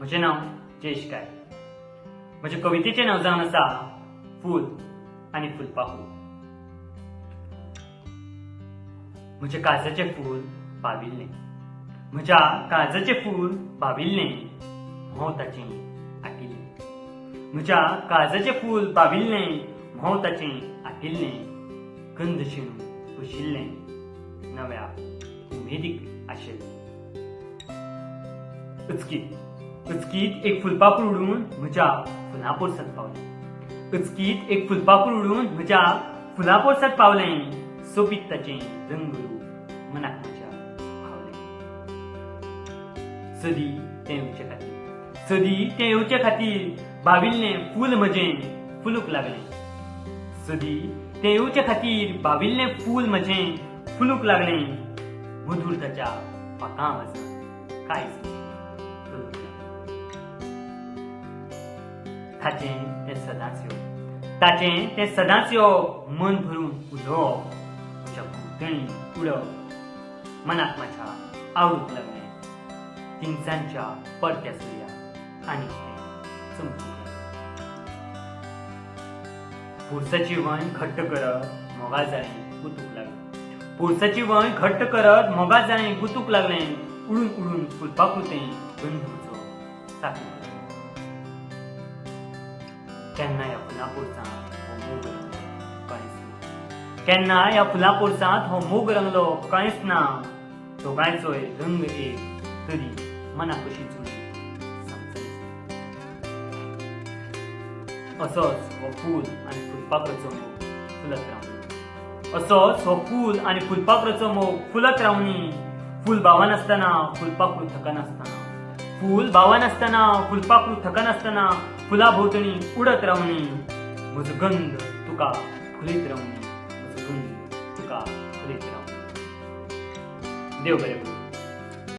म्हजें नांव जयेश काय. म्हज्या कवितेचें नांव जावन आसा फूल आनी फुलपाखरू. म्हज्या काळजाचें फूल बाविल्लें, म्हज्या काळजाचें फूल बाविल्लें, म्होंव ताचें आटिल्लें. म्हज्या काळजाचें फूल बाविल्लें, म्होंव ताचें आटिल्लें. गंध शिणून बशिल्लें, नव्या उमेदीक आशिल्लें. उचकीत उचकीत एक फुलपाखरू उडून म्हज्या फुलां पोरसांत पावलें. उचकीत एक फुलपाखरू उडून म्हज्या फुलां पोरसांत पावलें. सोबीत ताचें रंगरूप मनाक म्हज्या भावलें. सदी तें येवचे खातीर, सदी तें येवचे खातीर बाविल्लें फूल म्हजें फुलूंक लागलें. सदी तें येवचे खातीर बाविल्लें फूल म्हजें फुलूंक लागलें. मधुर ताच्या पाखां वचून कांयच ताचें तें सदांच यो, ताचें तें सदांच यो. मन भरून उलोवप, म्हज्या भोंवतणी उडप, मनाक म्हाज्या आवडूंक लागलें. तिनसांजच्या परत्या सुर्याक आनीक तें चमकूंक लागलें. पोरसाची वंय घट्ट करत मोगाळ जाळें गुतूंक लागलें. पोरसाची वंय घट्ट करत मोगाळ जाळें गुतूंक लागलें. उडून उडून फुलपाखरू तें गंध म्हजो चाखूंक लागलें. केन्ना ह्या फुलां पोरसांत हो मोग रंगलो कांयच ना. केन्ना ह्या फुलां पोरसांत हो मोग रंगलो कांयच ना. दोगांयचोय रंग एक, तरी मनाक कशी जुळली समजलीच ना. असोच हो फूल आनी फुलपाखरूचो मोग फुलत रावनी. असोच हो फूल आनी फुलपाखरूचो मोग फुलत रावनी. फूल भावान आसतना फुलपाखरू थकनासतना, फूल भावान आसतना फुलपाखरू थकनासतना फुलां भोंवतणी उडत रावनी. म्हजो गंध तुका फुलीत रावनी, म्हजो गंध तुका फुलीत रावनी. देव बरें करूं.